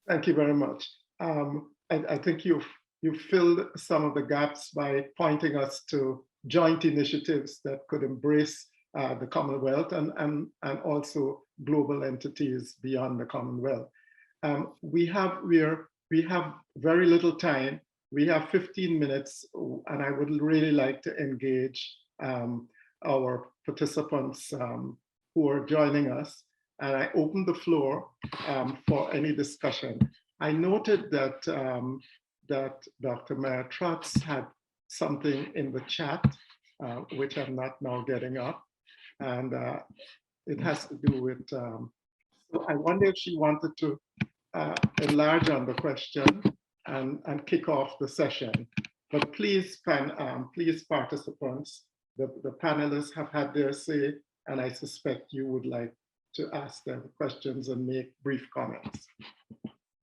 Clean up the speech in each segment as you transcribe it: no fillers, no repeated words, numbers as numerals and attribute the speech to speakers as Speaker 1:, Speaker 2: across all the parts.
Speaker 1: Thank you very much. I think you've filled some of the gaps by pointing us to joint initiatives that could embrace the Commonwealth and also global entities beyond the Commonwealth. We have very little time. We have 15 minutes, and I would really like to engage our participants who are joining us. And I open the floor for any discussion. I noted that that Dr. Maya Trotz had something in the chat, which I'm not now getting up, and it has to do with. So I wonder if she wanted to enlarge on the question and kick off the session. But please, please, participants, the panelists have had their say, and I suspect you would like to ask them questions and make brief comments.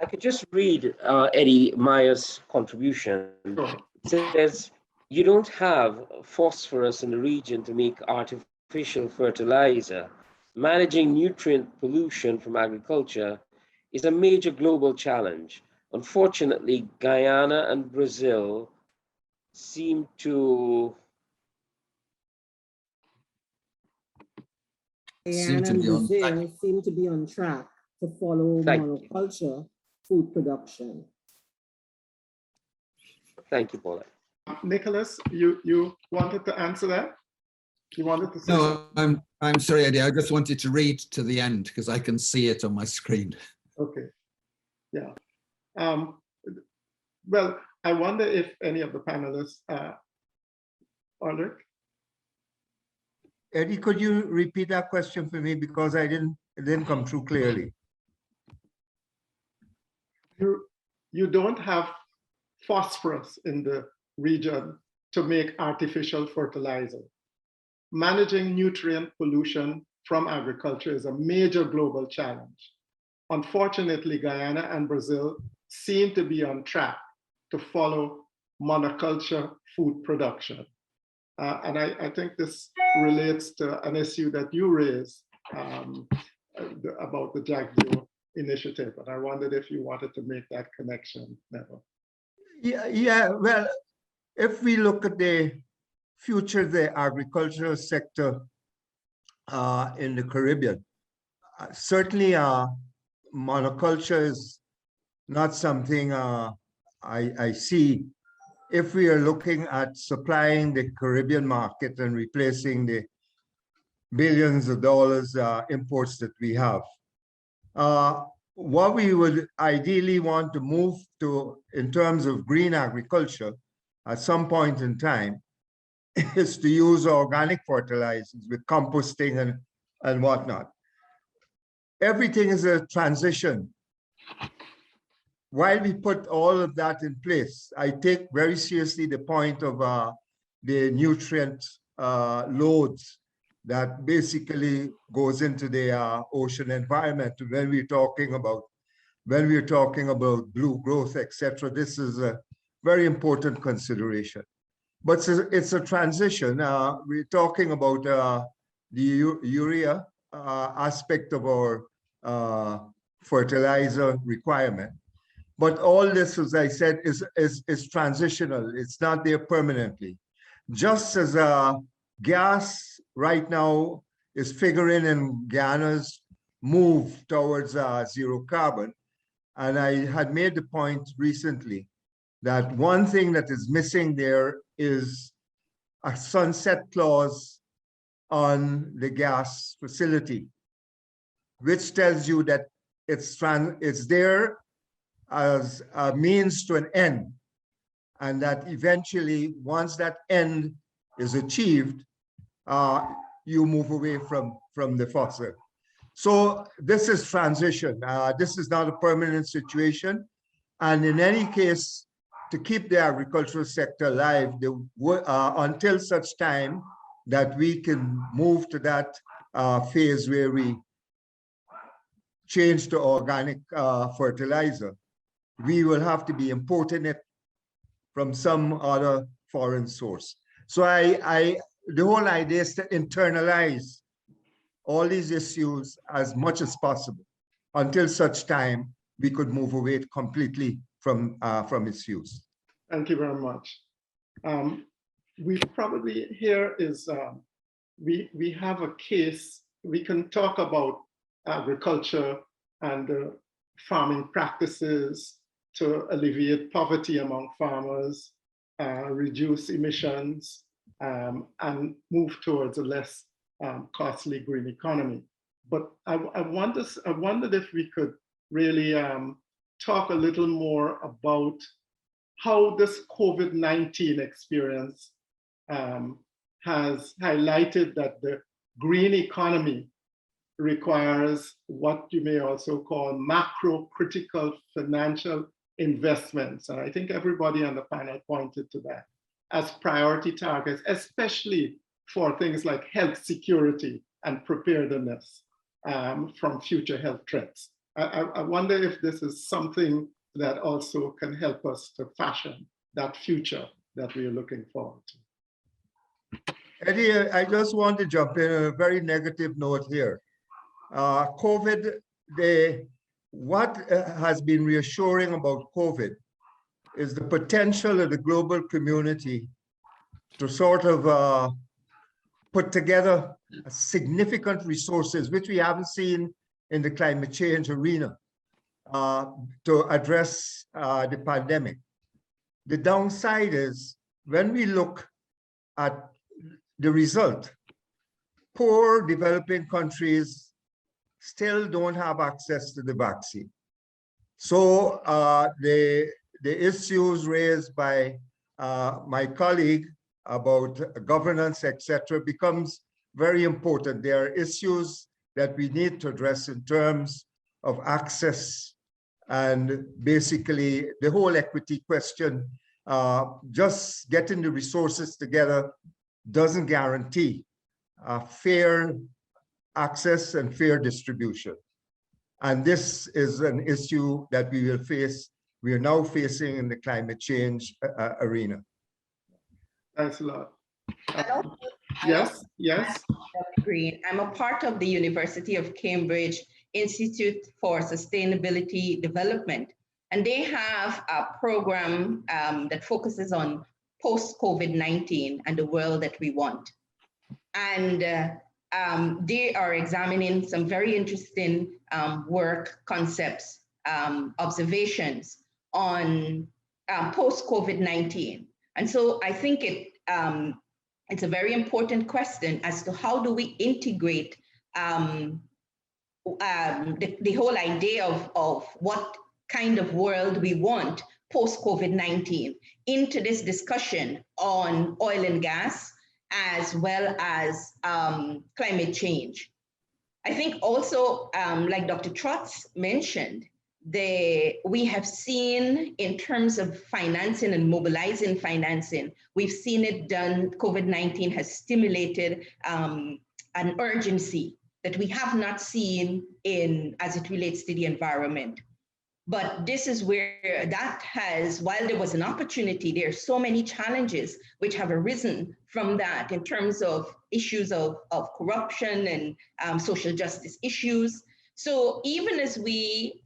Speaker 2: I could just read Eddie Meyer's contribution.
Speaker 1: Sure.
Speaker 2: It says, you don't have phosphorus in the region to make artificial fertilizer. Managing nutrient pollution from agriculture is a major global challenge. Unfortunately, Guyana and Brazil seem to
Speaker 3: Seem to be on track to follow monoculture food production.
Speaker 2: Thank you, Paula.
Speaker 1: Nicholas, you wanted to answer that? You wanted to say
Speaker 4: No, I'm sorry, Eddie. I just wanted to read to the end because I can see it on my screen.
Speaker 1: Okay. Yeah. Well, I wonder if any of the panelists, Ulrich?
Speaker 5: Eddie, could you repeat that question for me because it didn't come through clearly.
Speaker 1: You don't have phosphorus in the region to make artificial fertilizer. Managing nutrient pollution from agriculture is a major global challenge. Unfortunately, Guyana and Brazil seem to be on track to follow monoculture food production. And I think this relates to an issue that you raised about the JAGDEO initiative. And I wondered if you wanted to make that connection, Neville.
Speaker 5: Yeah. Well, if we look at the future of the agricultural sector in the Caribbean, certainly monoculture is not something I see. If we are looking at supplying the Caribbean market and replacing the billions of dollars imports that we have, what we would ideally want to move to in terms of green agriculture at some point in time is to use organic fertilizers with composting and whatnot. Everything is a transition. While we put all of that in place, I take very seriously the point of the nutrient loads that basically goes into the ocean environment. When we're talking about blue growth, etc., this is a very important consideration. But it's a transition. We're talking about the urea aspect of our fertilizer requirement. But all this, as I said, is transitional. It's not there permanently. Just as gas right now is figuring in Guyana's move towards zero carbon. And I had made the point recently that one thing that is missing there is a sunset clause on the gas facility, which tells you that it's there as a means to an end, and that eventually, once that end is achieved, you move away from the fossil. So this is transition. This is not a permanent situation. And in any case, to keep the agricultural sector alive, until such time that we can move to that phase where we change to organic fertilizer, we will have to be importing it from some other foreign source. So the whole idea is to internalize all these issues as much as possible until such time we could move away completely from its use.
Speaker 1: Thank you very much. We probably here is, we have a case, we can talk about agriculture and farming practices to alleviate poverty among farmers, reduce emissions, and move towards a less costly green economy. But I wondered if we could really talk a little more about how this COVID-19 experience has highlighted that the green economy requires what you may also call macro critical financial investments. And I think everybody on the panel pointed to that as priority targets, especially for things like health security and preparedness from future health threats. I wonder if this is something that also can help us to fashion that future that we are looking forward to.
Speaker 5: Eddie, I just want to jump in a very negative note here. COVID, what has been reassuring about COVID is the potential of the global community to sort of put together significant resources, which we haven't seen in the climate change arena, to address the pandemic. The downside is when we look at the result, poor developing countries still don't have access to the vaccine. So the issues raised by my colleague about governance, etc., becomes very important. There are issues that we need to address in terms of access and basically the whole equity question. Just getting the resources together doesn't guarantee fair access and fair distribution. And this is an issue that we will face, we are now facing in the climate change arena.
Speaker 1: Thanks a lot.
Speaker 6: Yes.
Speaker 1: Yes.
Speaker 6: Dr. Greene, I'm a part of the University of Cambridge Institute for Sustainability Development, and they have a program that focuses on post-COVID-19 and the world that we want. And they are examining some very interesting work, concepts, observations on post-COVID-19. And so I think it's a very important question as to how do we integrate the whole idea of what kind of world we want post-COVID-19 into this discussion on oil and gas, as well as climate change. I think also, like Dr. Trotz mentioned, we have seen in terms of financing and mobilizing financing, we've seen it done, COVID-19 has stimulated an urgency that we have not seen as it relates to the environment. But this is where that has, while there was an opportunity, there are so many challenges which have arisen from that in terms of issues of corruption and social justice issues. So even as we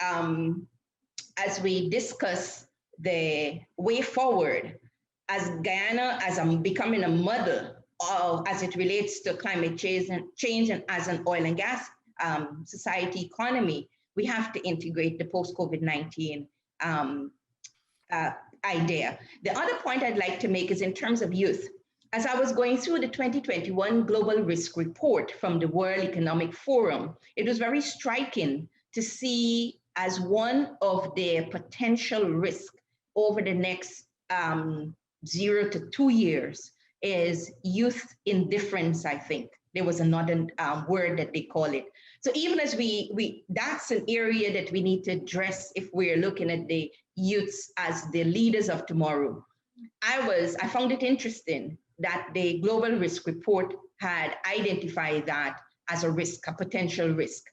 Speaker 6: discuss the way forward, as Guyana, as becoming a model as it relates to climate change and as an oil and gas society economy, we have to integrate the post-COVID-19 idea. The other point I'd like to make is in terms of youth. As I was going through the 2021 Global Risk Report from the World Economic Forum, it was very striking to see as one of the potential risks over the next 0 to 2 years is youth indifference, I think. There was another word that they call it. So even as that's an area that we need to address if we're looking at the youths as the leaders of tomorrow. I found it interesting that the Global Risk Report had identified that as a risk, a potential risk.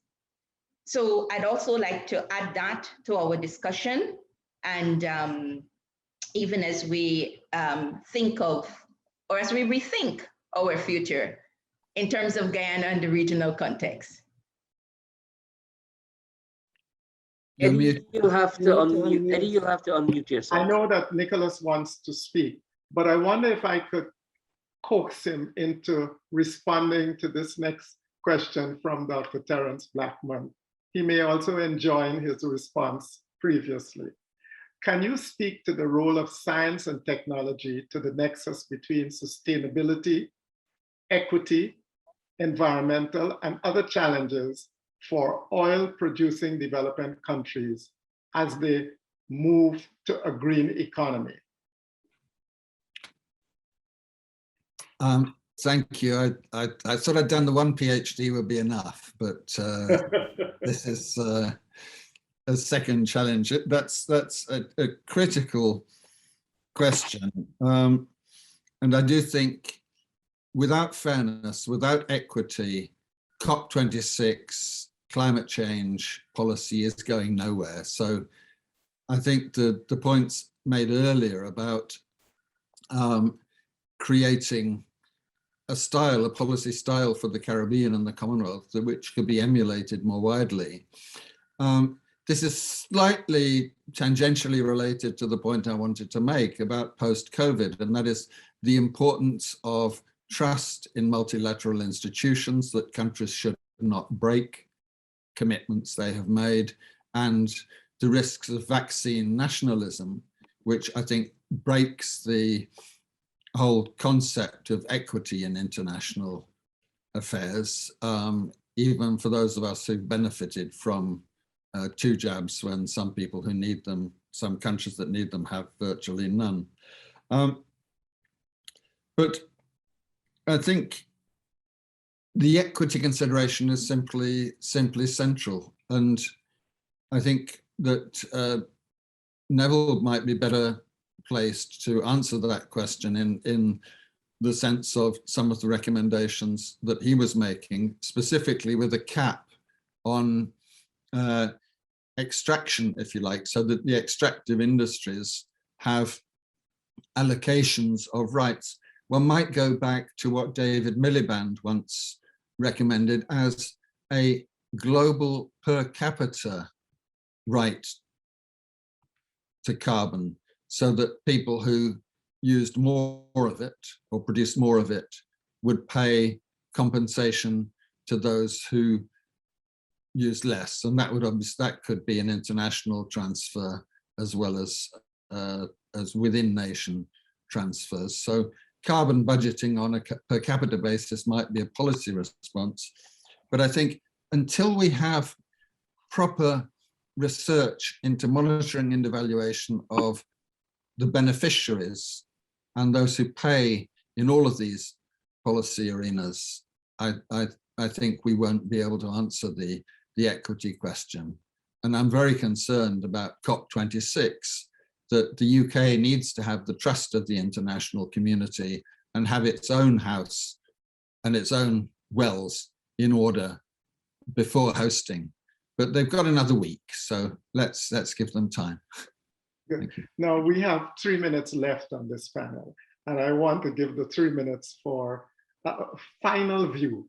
Speaker 6: So I'd also like to add that to our discussion. And even as we think of, or as we rethink our future in terms of Guyana and the regional context.
Speaker 4: You're
Speaker 2: Eddie,
Speaker 4: mute.
Speaker 2: you'll have to
Speaker 3: You need to
Speaker 2: unmute.
Speaker 3: unmute.
Speaker 2: Eddie, you'll have to unmute yourself.
Speaker 1: I know that Nicholas wants to speak, but I wonder if I could coax him into responding to this next question from Dr. Terence Blackman. He may also enjoin his response previously. Can you speak to the role of science and technology to the nexus between sustainability, equity, environmental, and other challenges for oil-producing developing countries as they move to a green economy?
Speaker 4: Thank you. I thought I'd done the one PhD would be enough, but this is a second challenge. That's a critical question, and I do think without fairness, without equity, COP26 climate change policy is going nowhere. So I think the points made earlier about creating a policy style for the Caribbean and the Commonwealth, which could be emulated more widely. This is slightly tangentially related to the point I wanted to make about post-COVID, and that is the importance of trust in multilateral institutions, that countries should not break commitments they have made, and the risks of vaccine nationalism, which I think breaks the whole concept of equity in international affairs, even for those of us who've benefited from 2 jabs when some people who need them, some countries that need them, have virtually none. But I think the equity consideration is simply central. And I think that Neville might be better placed to answer that question in the sense of some of the recommendations that he was making, specifically with a cap on extraction, if you like, so that the extractive industries have allocations of rights. One might go back to what David Miliband once recommended as a global per capita right to carbon, so that people who used more of it or produced more of it would pay compensation to those who used less. And that would obviously, that could be an international transfer as well as within nation transfers. So carbon budgeting on a per capita basis might be a policy response. But I think until we have proper research into monitoring and evaluation of the beneficiaries and those who pay in all of these policy arenas, I think we won't be able to answer the equity question. And I'm very concerned about COP26, that the UK needs to have the trust of the international community and have its own house and its own wells in order before hosting. But they've got another week, so let's give them time.
Speaker 1: Good. Now we have 3 minutes left on this panel, and I want to give the 3 minutes for a final view.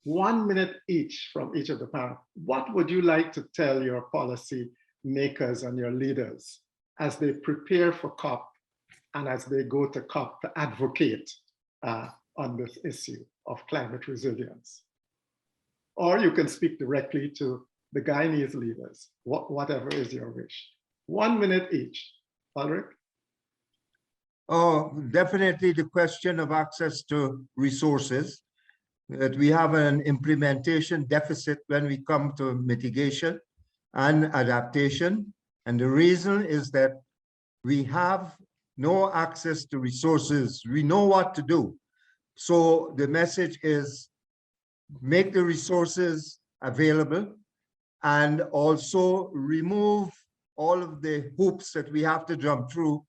Speaker 1: 1 minute each from each of the panel. What would you like to tell your policy makers and your leaders as they prepare for COP and as they go to COP to advocate on this issue of climate resilience? Or you can speak directly to the Guyanese leaders, whatever is your wish. 1 minute each. Ulrich?
Speaker 5: Oh, definitely the question of access to resources, that we have an implementation deficit when we come to mitigation and adaptation. And the reason is that we have no access to resources. We know what to do. So the message is make the resources available and also remove all of the hoops that we have to jump through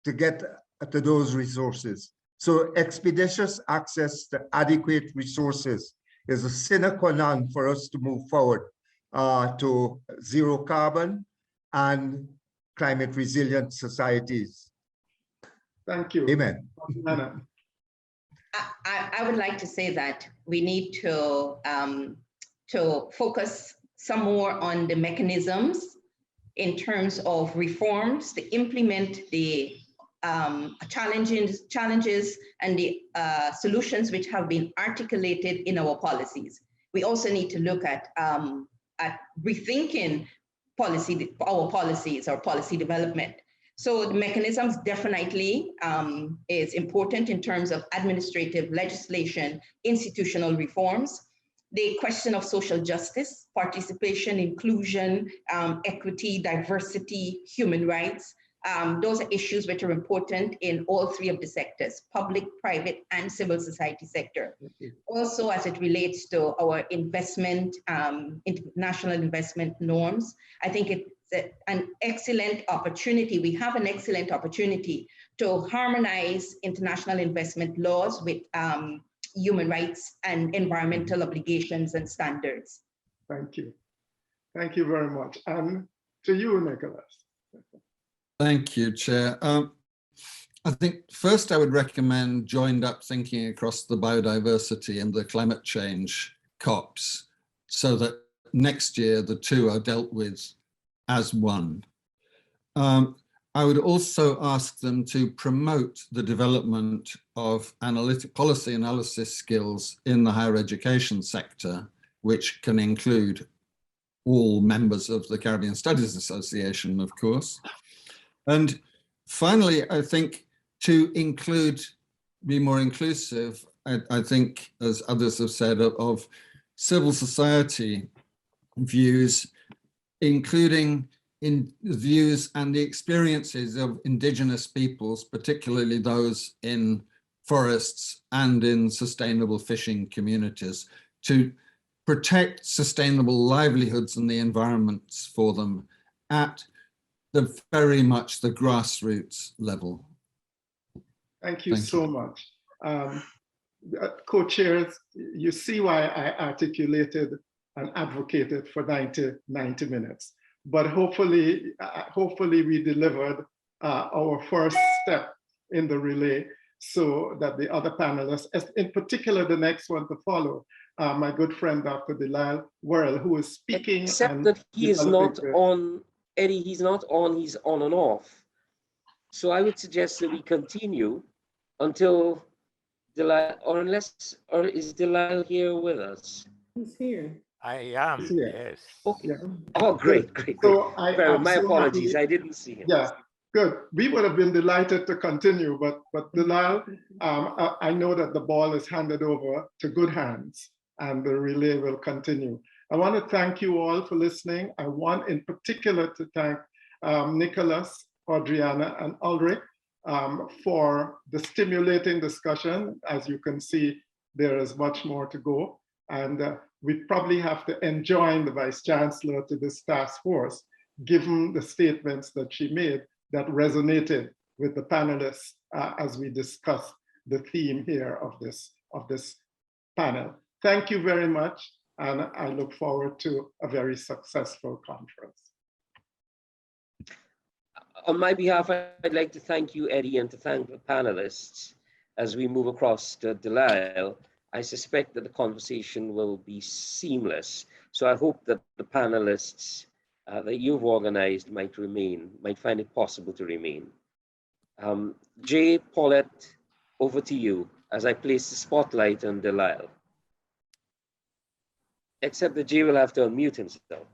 Speaker 5: to get to those resources. So expeditious access to adequate resources is a sine qua non for us to move forward to zero carbon and climate resilient societies.
Speaker 1: Thank you.
Speaker 5: Amen.
Speaker 6: I would like to say that we need to focus some more on the mechanisms in terms of reforms to implement the challenges and the solutions which have been articulated in our policies. We also need to look at rethinking our policies or policy development. So the mechanisms definitely is important in terms of administrative legislation, institutional reforms, the question of social justice, participation, inclusion, equity, diversity, human rights. Those are issues which are important in all three of the sectors, public, private, and civil society sector. Also, as it relates to our investment, international investment norms, I think it's an excellent opportunity. We have an excellent opportunity to harmonize international investment laws with human rights and environmental obligations and standards.
Speaker 1: Thank you. Thank you very much. And to you, Nicholas.
Speaker 4: Thank you, Chair. I think first I would recommend joined up thinking across the biodiversity and the climate change COPs so that next year the two are dealt with as one. I would also ask them to promote the development of policy analysis skills in the higher education sector, which can include all members of the Caribbean Studies Association, of course. And finally, I think to be more inclusive, I think, as others have said, of civil society views, including in views and the experiences of indigenous peoples, particularly those in forests and in sustainable fishing communities, to protect sustainable livelihoods and the environments for them at very much the grassroots level.
Speaker 1: Thank you so much. Co-chairs, you see why I articulated and advocated for 90 minutes. But hopefully we delivered our first step in the relay so that the other panelists, in particular the next one to follow, my good friend Dr. Delisle Worrell, who is speaking.
Speaker 2: Except that he is not on, Eddie, he's not on, he's on and off. So I would suggest that we continue until Delisle, or is Delisle here with us?
Speaker 3: He's here.
Speaker 7: I am, yes.
Speaker 2: Okay.
Speaker 1: Yeah.
Speaker 2: Oh, great.
Speaker 1: So
Speaker 2: my apologies, I didn't see him.
Speaker 1: Yeah, good. We would have been delighted to continue, but Delisle, I know that the ball is handed over to good hands and the relay will continue. I want to thank you all for listening. I want in particular to thank Nicholas, Adriana, and Ulrich for the stimulating discussion. As you can see, there is much more to go. And we probably have to enjoin the Vice Chancellor to this task force, given the statements that she made that resonated with the panelists as we discussed the theme here of this panel. Thank you very much, and I look forward to a very successful conference.
Speaker 2: On my behalf, I'd like to thank you, Eddie, and to thank the panelists as we move across to Delisle. I suspect that the conversation will be seamless. So I hope that the panelists that you've organized might find it possible to remain. Jay, Paulette, over to you as I place the spotlight on Delisle. Except that Jay will have to unmute himself.